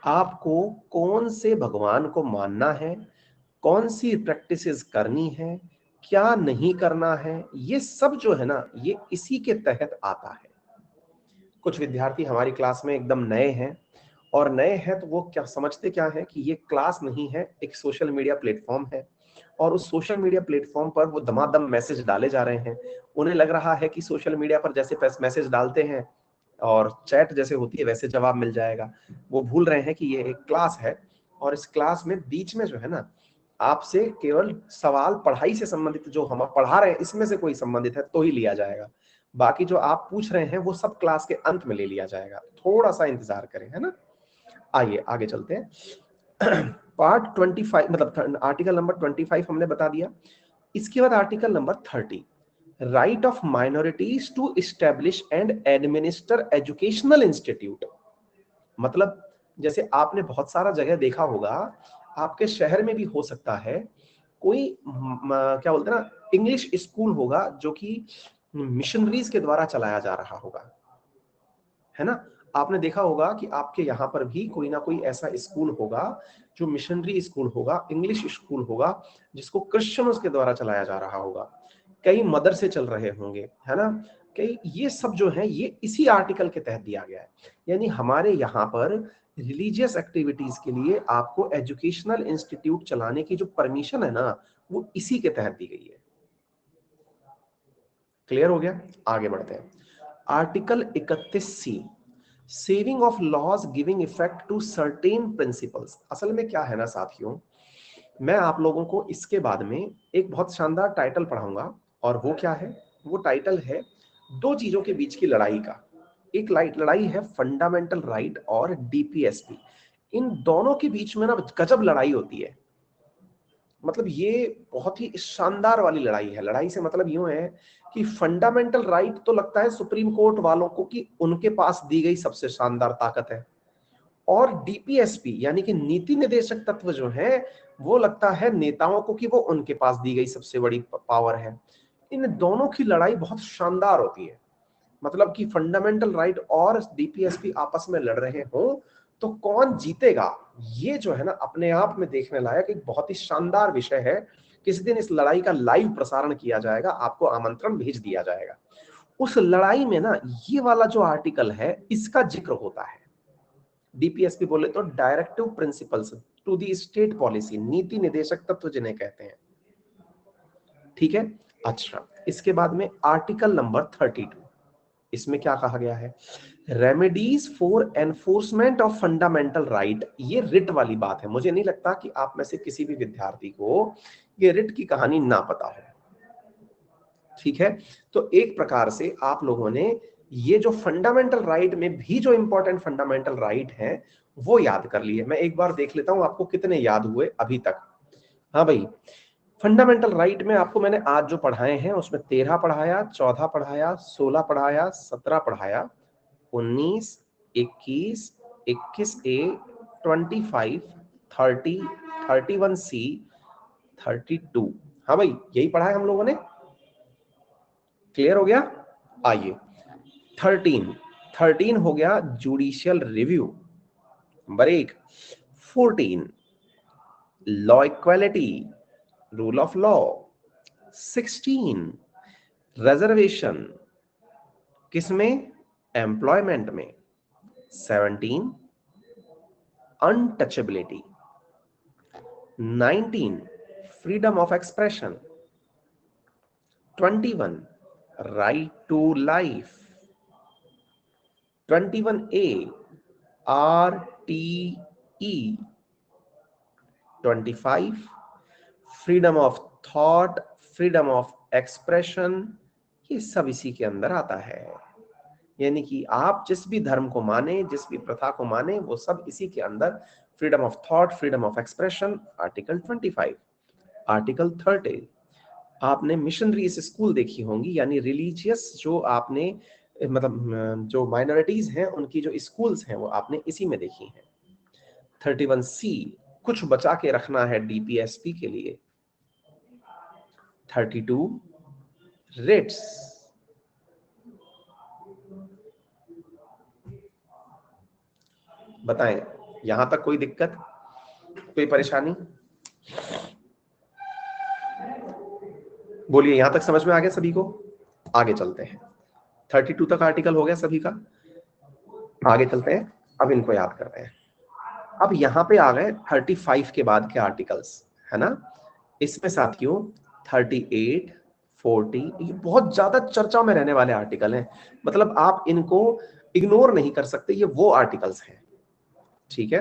आपको कौन से भगवान को मानना है, कौन सी प्रैक्टिसेस करनी है, क्या नहीं करना है, ये सब जो है ना ये इसी के तहत आता है। कुछ विद्यार्थी हमारी क्लास में एकदम नए हैं, और नए हैं तो वो क्या समझते क्या है कि ये क्लास नहीं है, एक सोशल मीडिया प्लेटफॉर्म है, और उस सोशल मीडिया प्लेटफॉर्म पर वो दमादम मैसेज डाले जा रहे हैं। उन्हें लग रहा है कि सोशल मीडिया पर जैसे मैसेज डालते हैं और चैट जैसे होती है वैसे जवाब मिल जाएगा। वो भूल रहे हैं कि ये एक क्लास है, और इस क्लास में बीच में जो है ना आपसे केवल सवाल पढ़ाई से संबंधित जो हम पढ़ा रहे हैं इसमें से कोई संबंधित है तो ही लिया जाएगा, बाकी जो आप पूछ रहे हैं वो सब क्लास के अंत में ले लिया जाएगा। थोड़ा सा इंतजार करें, है ना। आइए आगे चलते हैं। पार्ट 25 मतलब आर्टिकल नंबर 25 हमने बता दिया। इसके बाद article number 30, right of minorities to establish and administer educational institute. मतलब जैसे आपने बहुत सारा जगह देखा होगा, आपके शहर में भी हो सकता है कोई क्या बोलते हैं ना इंग्लिश स्कूल होगा जो कि मिशनरीज के द्वारा चलाया जा रहा होगा, है ना। आपने देखा होगा कि आपके यहाँ पर भी कोई ना कोई ऐसा स्कूल होगा जो मिशनरी स्कूल होगा, इंग्लिश स्कूल होगा, जिसको क्रिश्चियंस के द्वारा चलाया जा रहा होगा। कई मदरसे चल रहे होंगे, है ना। कई ये सब जो है ये इसी आर्टिकल के तहत दिया गया है। यानी हमारे यहाँ पर रिलीजियस एक्टिविटीज के लिए आपको एजुकेशनल इंस्टीट्यूट चलाने की जो परमिशन है ना वो इसी के तहत दी गई है। क्लियर हो गया? आगे बढ़ते हैं। Article 31C, saving of laws giving effect to certain principles. असल में क्या है ना साथियों, मैं आप लोगों को इसके बाद में एक बहुत शानदार टाइटल पढ़ाऊंगा, और वो क्या है? वो टाइटल है दो चीजों के बीच की लड़ाई का। एक लड़ाई है फंडामेंटल राइट और डीपीएसपी। इन दोनों के बीच में ना गजब लड़ाई होती है। मतलब ये बहुत ही शानदार वाली लड़ाई है। लड़ाई से मतलब यूं है कि फंडामेंटल राइट तो लगता है सुप्रीम कोर्ट वालों को कि उनके पास दी गई सबसे शानदार ताकत है, और डीपीएसपी यानी कि नीति निदेशक तत्व जो है वो लगता है नेताओं को कि वो उनके पास दी गई सबसे बड़ी पावर है। इन दोनों की लड़ाई बहुत शानदार होती है। मतलब कि फंडामेंटल राइट और डीपीएसपी आपस में लड़ रहे हो तो कौन जीतेगा, ये जो है ना अपने आप में देखने लायक एक बहुत ही शानदार विषय है। किसी दिन इस लड़ाई का लाइव प्रसारण किया जाएगा, आपको आमंत्रण भेज दिया जाएगा। उस लड़ाई में ना ये वाला जो आर्टिकल है इसका जिक्र होता है। डीपीएसपी बोले तो directive principles to the state policy, नीति निदेशक तत्व जिन्हें कहते हैं। ठीक है, अच्छा इसके बाद में आर्टिकल नंबर 32, इसमें क्या कहा गया है? Remedies for enforcement of fundamental right. ये रिट वाली बात है। मुझे नहीं लगता कि आप में से किसी भी विद्यार्थी को ये रिट की कहानी ना पता हो। ठीक है, तो एक प्रकार से आप लोगों ने ये जो फंडामेंटल राइट में भी जो इंपॉर्टेंट फंडामेंटल राइट है वो याद कर लिए। मैं एक बार देख लेता हूं आपको कितने याद हुए अभी तक। हाँ भाई, फंडामेंटल राइट में आपको मैंने आज जो पढ़ाए हैं उसमें 13 पढ़ाया, 14 पढ़ाया, 16 पढ़ाया, 17 पढ़ाया, 19, 21, 21A, 25, 30, 31C, 32। हाँ भाई, यही पढ़ा है हम लोगों ने। क्लियर हो गया? आइए 13 हो गया judicial review. Number 1 14 law equality, rule of law. 16 reservation, किसमें? एम्प्लॉयमेंट में। 17 untouchability. 19 freedom of expression. 21 right to life. 21A RTE। 25 freedom of thought, freedom of expression. ये सब इसी के अंदर आता है। यानी कि आप जिस भी धर्म को माने, जिस भी प्रथा को माने, वो सब इसी के अंदर। Freedom of thought, freedom of expression, article 25। Article 30, आपने मिशनरीज स्कूल देखी होंगी, यानी रिलीजियस जो आपने मतलब जो माइनॉरिटीज हैं उनकी जो स्कूल्स हैं वो आपने इसी में देखी हैं। 31C, कुछ बचा के रखना है डीपीएसपी के लिए। 32 रिट्स। बताएं, यहां तक कोई दिक्कत, कोई परेशानी? बोलिए, यहां तक समझ में आ गया सभी को? आगे चलते हैं। 32 तक आर्टिकल हो गया सभी का। आगे चलते हैं, अब इनको याद करते हैं। अब यहां पे आ गए 35 के बाद के आर्टिकल्स, है ना? इसमें साथियों 38, 40 ये बहुत ज्यादा चर्चा में रहने वाले आर्टिकल हैं। मतलब आप इनको इग्नोर नहीं कर सकते, ये वो आर्टिकल्स हैं। ठीक है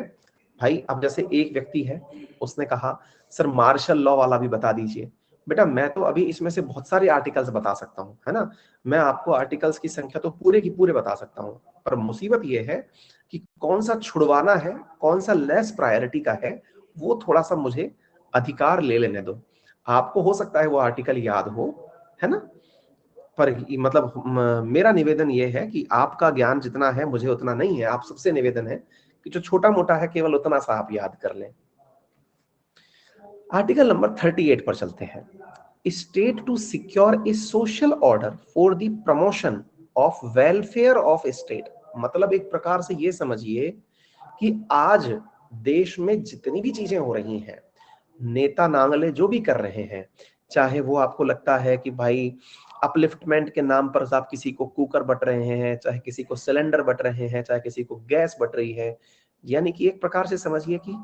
भाई, अब जैसे एक व्यक्ति है, उसने कहा सर मार्शल लॉ वाला भी बता दीजिए। बेटा मैं तो अभी इसमें से बहुत सारे आर्टिकल्स बता सकता हूँ, है ना? मैं आपको आर्टिकल्स की संख्या तो पूरे की पूरे बता सकता हूँ, पर मुसीबत ये है कि कौन सा छुड़वाना है, कौन सा लेस प्रायोरिटी का है, वो थोड़ा सा मुझे अधिकार ले लेने दो। आपको हो सकता है वो आर्टिकल याद हो, है ना? पर मतलब मेरा निवेदन ये है कि आपका ज्ञान जितना है मुझे उतना नहीं है। आप सबसे निवेदन है कि जो छोटा मोटा है केवल उतना सा आप याद कर लें। आर्टिकल नंबर 38 पर चलते हैं। State to secure a social order for the promotion of welfare of state. मतलब एक प्रकार से ये समझिए कि आज देश में जितनी भी चीजें हो रही हैं, नेता नांगले जो भी कर रहे हैं, चाहे वो आपको लगता है कि भाई अपलिफ्टमेंट के नाम पर आप किसी को कुकर बट रहे हैं, चाहे किसी को सिलेंडर बट रहे हैं, चाहे किसी को गैस बट रही है, यानी कि एक प्रकार से समझिए कि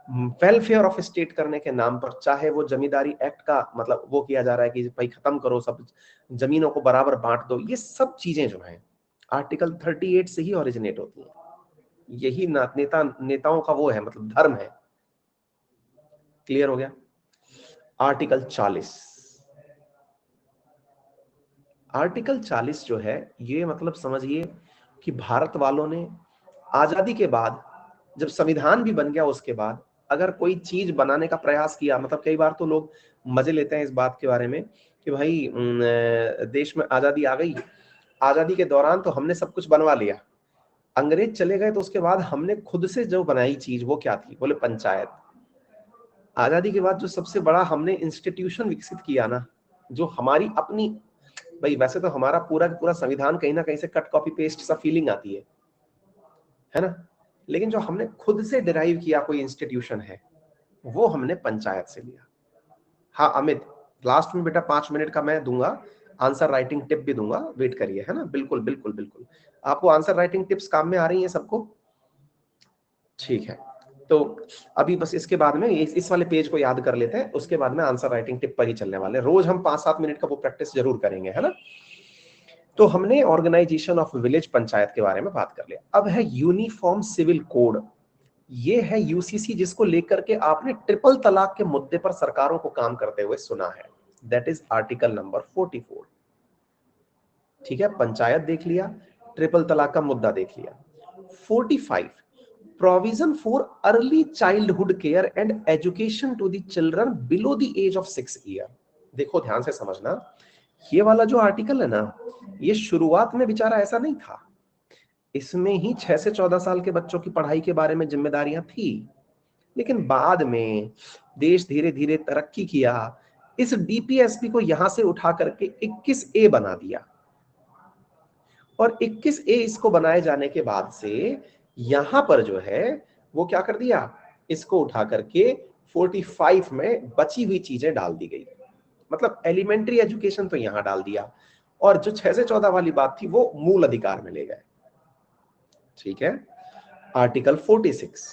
वेलफेयर ऑफ स्टेट करने के नाम पर, चाहे वो जमींदारी एक्ट का मतलब वो किया जा रहा है कि भाई खत्म करो, सब जमीनों को बराबर बांट दो, ये सब चीजें जो हैं आर्टिकल 38 से ही ओरिजिनेट होती हैं। यही नेताओं का वो है, मतलब धर्म है। क्लियर हो गया? आर्टिकल 40, आर्टिकल 40 जो है ये मतलब समझिए कि भारत वालों ने आजादी के बाद जब संविधान भी बन गया उसके बाद अगर कोई चीज बनाने का प्रयास किया, मतलब कई बार तो लोग मजे लेते हैं इस बात के बारे में कि भाई देश में आजादी आ गई, आजादी के दौरान तो हमने सब कुछ बनवा लिया, अंग्रेज चले गए तो उसके बाद हमने खुद से जो बनाई चीज वो क्या थी? बोले पंचायत। आजादी के बाद जो सबसे बड़ा हमने इंस्टीट्यूशन विकसित किया ना, जो हमारी अपनी, भाई वैसे तो हमारा पूरा पूरा संविधान कहीं ना कहीं से कट कॉपी पेस्ट सा फीलिंग आती है ना, लेकिन जो हमने खुद से डिराइव किया कोई इंस्टीट्यूशन है वो हमने पंचायत से लिया। हाँ अमित, लास्ट में बेटा 5 मिनट का मैं दूंगा, आंसर राइटिंग टिप भी दूंगा, वेट करिए, है ना? बिल्कुल बिल्कुल बिल्कुल। आपको आंसर राइटिंग टिप्स काम में आ रही हैं सबको? ठीक है, तो अभी बस इसके बाद में इस वाले पेज को याद कर लेते हैं, उसके बाद में आंसर राइटिंग टिप पर ही चलने वाले। रोज हम 5-7 मिनट का वो प्रैक्टिस जरूर करेंगे, है ना? तो हमने ऑर्गेनाइजेशन ऑफ विलेज पंचायत के बारे में बात कर लिया। अब है यूनिफॉर्म सिविल कोड, ये है यूसीसी, जिसको लेकर के आपने ट्रिपल तलाक के मुद्दे पर सरकारों को काम करते हुए सुना है। That is article number 44। ठीक है, पंचायत देख लिया, ट्रिपल तलाक का मुद्दा देख लिया। 45, provision for early childhood care and education to the children below the age of 6 year. देखो ध्यान से समझना, ये वाला जो आर्टिकल है ना, ये शुरुआत में बेचारा ऐसा नहीं था, इसमें ही 6 से 14 साल के बच्चों की पढ़ाई के बारे में जिम्मेदारियां थी, लेकिन बाद में देश धीरे धीरे तरक्की किया, इस डीपीएसपी को यहां से उठा करके 21A बना दिया, और 21A इसको बनाए जाने के बाद से यहां पर जो है वो क्या कर दिया, इसको उठा करके 45 में बची हुई चीजें डाल दी गई। मतलब एलिमेंट्री एजुकेशन तो यहां डाल दिया, और जो 6 से 14 वाली बात थी वो मूल अधिकार में ले गए। ठीक है, article 46,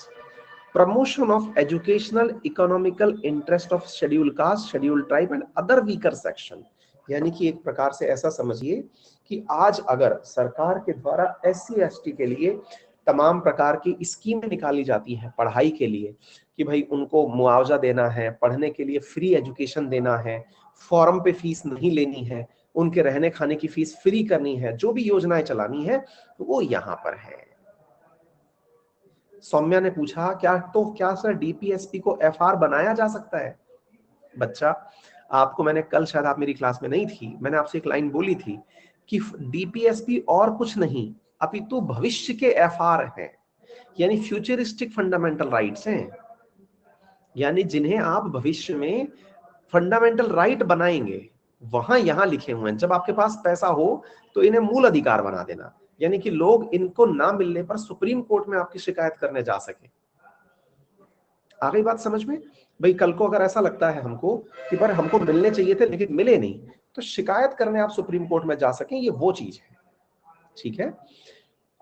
promotion of educational economical interest of schedule caste, schedule tribe and other weaker section. यानी कि एक प्रकार से ऐसा समझिए कि आज अगर सरकार के द्वारा SC ST के लिए तमाम प्रकार की स्कीमें निकाली जाती हैं पढ़ाई के लिए, कि भाई उनको मुआवजा देना है, पढ़ने के लिए फ्री एजुकेशन देना है, फॉर्म पे फीस नहीं लेनी है, उनके रहने खाने की फीस फ्री करनी है, जो भी योजनाएं चलानी है वो यहां पर है। सौम्या ने पूछा क्या सर डीपीएसपी को FR बनाया जा सकता है? बच्चा, आपको मैंने कल, शायद आप मेरी क्लास में नहीं थी, मैंने आपसे एक लाइन बोली थी कि डीपीएसपी और कुछ नहीं अपितु भविष्य के FR हैं, यानी फ्यूचरिस्टिक फंडामेंटल राइट्स हैं, यानी जिन्हें आप भविष्य में फंडामेंटल राइट बनाएंगे वहां यहां लिखे हुए हैं। जब आपके पास पैसा हो तो इन्हें मूल अधिकार बना देना, यानी कि लोग इनको ना मिलने पर सुप्रीम कोर्ट में आपकी शिकायत करने जा सके। आ गई बात समझ में? भाई कल को अगर ऐसा लगता है हमको कि पर हमको मिलने चाहिए थे लेकिन मिले नहीं, तो शिकायत करने आप सुप्रीम कोर्ट में जा सकें, ये वो चीज है। ठीक है,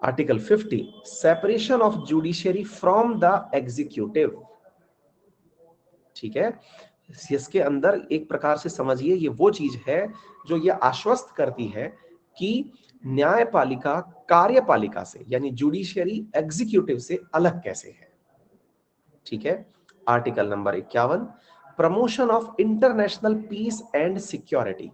article 50, separation of judiciary from the executive. ठीक है, इसके अंदर एक प्रकार से समझिए ये वो चीज है जो ये आश्वस्त करती है कि न्यायपालिका कार्यपालिका से, यानी जुडिशियरी एग्जीक्यूटिव से अलग कैसे है। ठीक है, article number 51, promotion of international peace and security,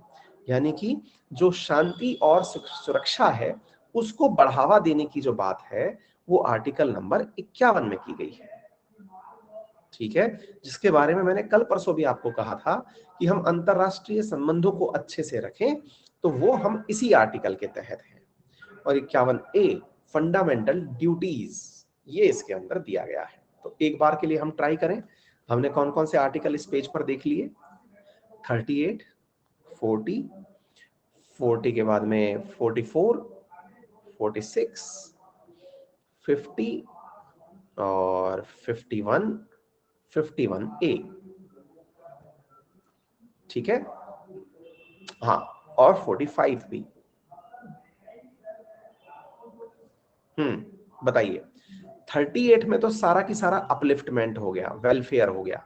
यानी कि जो शांति और सुरक्षा है उसको बढ़ावा देने की जो बात है वो आर्टिकल नंबर 51 में की गई है। ठीक है, जिसके बारे में मैंने कल परसों भी आपको कहा था कि हम अंतरराष्ट्रीय संबंधों को अच्छे से रखें, तो वो हम इसी आर्टिकल के तहत है। और 51A, फंडामेंटल ड्यूटीज, ये इसके अंदर दिया गया है। तो एक बार के लिए हम ट्राई करें, हमने कौन कौन से आर्टिकल इस पेज पर देख लिए? 38, 40, 40 के बाद में 44, 46, 50 और 51, 51A। ठीक है, हाँ, और 45 भी। बताइए, 38 में तो सारा की सारा अपलिफ्टमेंट हो गया, वेलफेयर हो गया।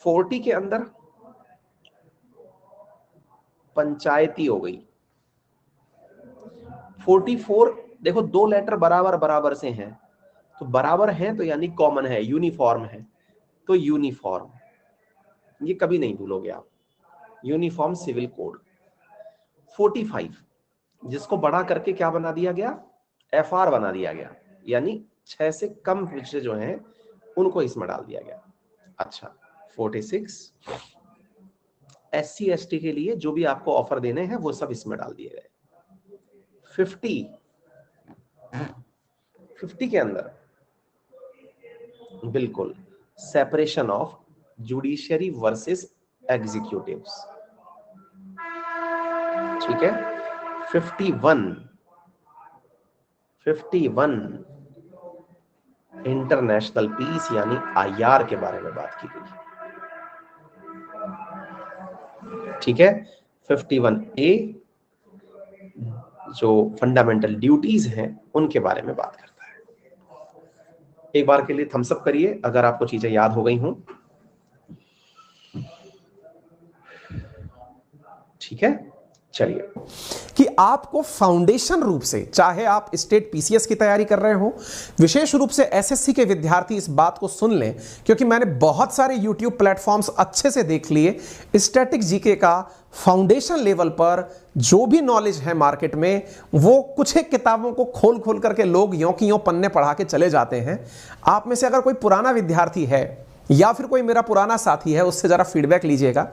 40 के अंदर पंचायती हो गई। 44 देखो, दो लेटर बराबर बराबर से हैं, तो बराबर हैं तो यानी कॉमन है, यूनिफॉर्म है, तो यूनिफॉर्म, ये कभी नहीं भूलोगे आप, यूनिफॉर्म सिविल कोड। 45 जिसको बड़ा करके क्या बना दिया गया, एफआर बना दिया गया, यानी 6 से कम विषय जो हैं उनको इसमें डाल दिया गया। अच्छा, 46 SC ST के लिए जो भी आपको ऑफर देने हैं वो सब इसमें डाल दिए गए। 50 के अंदर बिल्कुल separation of judiciary versus executives, ठीक है। 51 इंटरनेशनल पीस यानी IR के बारे में बात की गई, ठीक है। 51A जो फंडामेंटल ड्यूटीज हैं उनके बारे में बात करता है। एक बार के लिए थम्स अप करिए अगर आपको चीजें याद हो गई हों, ठीक है। चलिए, कि आपको फाउंडेशन रूप से, चाहे आप स्टेट पीसीएस की तैयारी कर रहे हो, विशेष रूप से एसएससी के विद्यार्थी इस बात को सुन लें, क्योंकि मैंने बहुत सारे यूट्यूब प्लेटफॉर्म्स अच्छे से देख लिए। स्टैटिक जीके का फाउंडेशन लेवल पर जो भी नॉलेज है मार्केट में, वो कुछ एक किताबों को खोल खोल करके लोग यों की यों पन्ने पढ़ा के चले जाते हैं। आप में से अगर कोई पुराना विद्यार्थी है या फिर कोई मेरा पुराना साथी है, उससे जरा फीडबैक लीजिएगा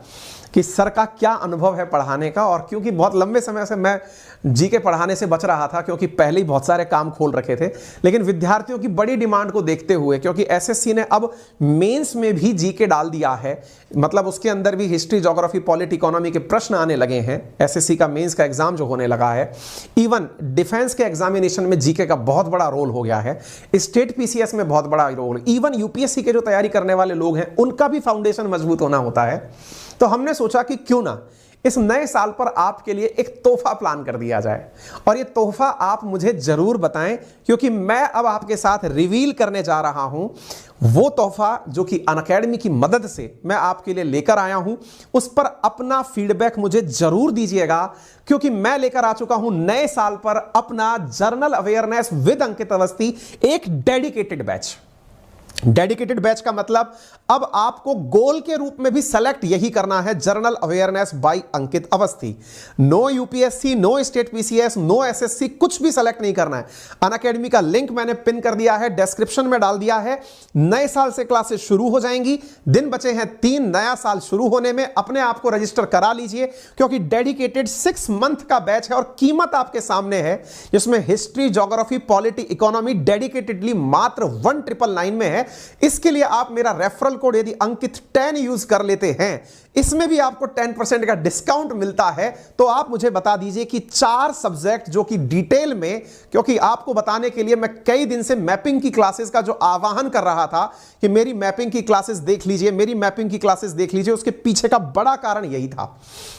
कि सर का क्या अनुभव है पढ़ाने का। और क्योंकि बहुत लंबे समय से मैं जीके पढ़ाने से बच रहा था, क्योंकि पहले ही बहुत सारे काम खोल रखे थे, लेकिन विद्यार्थियों की बड़ी डिमांड को देखते हुए, क्योंकि एसएससी ने अब मेंस में भी जीके डाल दिया है, मतलब उसके अंदर भी हिस्ट्री, ज्योग्राफी, पॉलिट, इकोनॉमी के प्रश्न आने लगे हैं। एसएससी का मेंस का एग्जाम जो होने लगा है, इवन डिफेंस के एग्जामिनेशन में जीके का बहुत बड़ा रोल हो गया है, स्टेट पीसीएस में बहुत बड़ा रोल, इवन यूपीएससी के जो तैयारी करने वाले लोग हैं उनका भी फाउंडेशन मजबूत होना होता है। तो हमने सोचा कि क्यों ना इस नए साल पर आपके लिए एक तोहफा प्लान कर दिया जाए, और ये तोहफा आप मुझे जरूर बताएं, क्योंकि मैं अब आपके साथ रिवील करने जा रहा हूं वो तोहफा जो कि अनअकैडमी की मदद से मैं आपके लिए लेकर आया हूं। उस पर अपना फीडबैक मुझे जरूर दीजिएगा, क्योंकि मैं लेकर आ चुका हूं नए साल पर अपना जर्नल अवेयरनेस विद अंकित अवस्थी, एक डेडिकेटेड बैच। डेडिकेटेड बैच का मतलब अब आपको गोल के रूप में भी सेलेक्ट यही करना है, general awareness by Ankit Awasthi. No UPSC, no state PCS, no SSC, कुछ भी सेलेक्ट नहीं करना है। अनअकैडमी का लिंक मैंने पिन कर दिया है, डिस्क्रिप्शन में डाल दिया है। नए साल से क्लासेस शुरू हो जाएंगी, दिन बचे हैं 3 नया साल शुरू होने में। अपने आप को रजिस्टर करा लीजिए, क्योंकि डेडिकेटेड 6 मंथ का बैच है और कीमत आपके सामने है, जिसमें history, geography, polity, economy dedicatedly मात्र 1999 में है। इसके लिए आप मेरा रेफरल कोड यदि अंकित 10 यूज कर लेते हैं, इसमें भी आपको 10% का डिस्काउंट मिलता है। तो आप मुझे बता दीजिए कि 4 सब्जेक्ट जो कि डिटेल में, क्योंकि आपको बताने के लिए मैं कई दिन से मैपिंग की क्लासेस का जो आह्वान कर रहा था कि मेरी मैपिंग की क्लासेस देख लीजिए, मेरी मैपिंग की क्लासेस देख लीजिए, उसके पीछे का बड़ा कारण यही था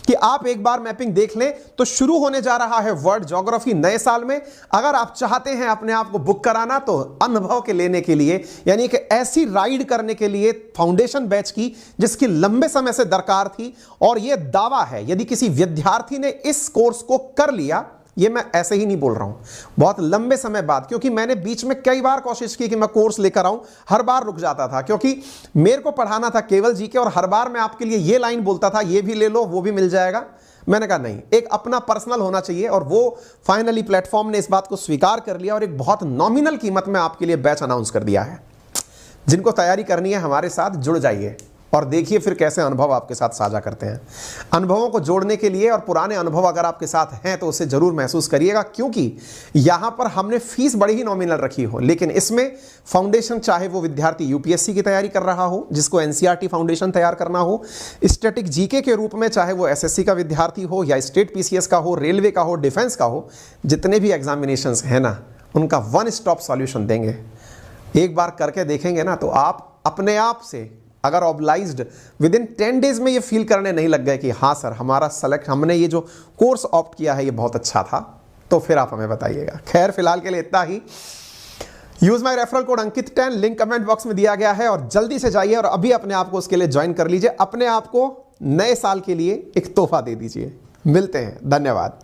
कि आप एक बार मैपिंग देख लें। तो शुरू होने जा रहा है वर्ल्ड ज्योग्राफी नए साल में। अगर आप चाहते हैं अपने आप को बुक कराना, तो अनुभव के लेने के लिए, यानी कि ऐसी राइड करने के लिए फाउंडेशन बैच की जिसकी लंबे समय से दरकार थी, और यह दावा है यदि किसी विद्यार्थी ने इस कोर्स को कर लिया, ये मैं ऐसे ही नहीं बोल रहा हूं, बहुत लंबे समय बाद, क्योंकि मैंने बीच में कई बार कोशिश की कि मैं कोर्स लेकर आऊं, हर बार रुक जाता था, क्योंकि मेरे को पढ़ाना था केवल जीके, और हर बार मैं आपके लिए ये लाइन बोलता था, ये भी ले लो वो भी मिल जाएगा। मैंने कहा नहीं, एक अपना पर्सनल होना चाहिए, और वो फाइनली प्लेटफॉर्म ने इस बात को स्वीकार कर लिया और एक बहुत नॉमिनल कीमत में आपके लिए बैच अनाउंस कर दिया है। जिनको तैयारी करनी है हमारे साथ जुड़ जाइए और देखिए फिर कैसे अनुभव आपके साथ साझा करते हैं। अनुभवों को जोड़ने के लिए, और पुराने अनुभव अगर आपके साथ हैं तो उसे जरूर महसूस करिएगा, क्योंकि यहां पर हमने फीस बड़ी ही नॉमिनल रखी हो, लेकिन इसमें फाउंडेशन, चाहे वो विद्यार्थी यूपीएससी की तैयारी कर रहा हो, जिसको एनसीईआरटी फाउंडेशन तैयार करना हो, स्टैटिक जीके के रूप में चाहे वो एसएससी का विद्यार्थी हो, या स्टेट पीसीएस का हो, रेलवे का हो, डिफेंस का हो, जितने भी एग्जामिनेशंस हैं ना, उनका वन स्टॉप सॉल्यूशन देंगे। एक बार करके देखेंगे ना, तो आप अपने आप से, अगर ऑब्लाइज्ड, विद इन 10 डेज में ये फील करने नहीं लग गए कि हाँ सर, हमारा हमने ये जो कोर्स ऑप्ट किया है ये बहुत अच्छा था, तो फिर आप हमें बताइएगा। खैर फिलहाल के लिए इतना ही। Use my referral code Ankit 10, link comment box में दिया गया है, और जल्दी से जाइए और अभी अपने आप को उसके लिए ज्वाइन कर लीजिए। अपने आप को नए साल के लिए एक तोहफा दे दीजिए। मिलते हैं, धन्यवाद।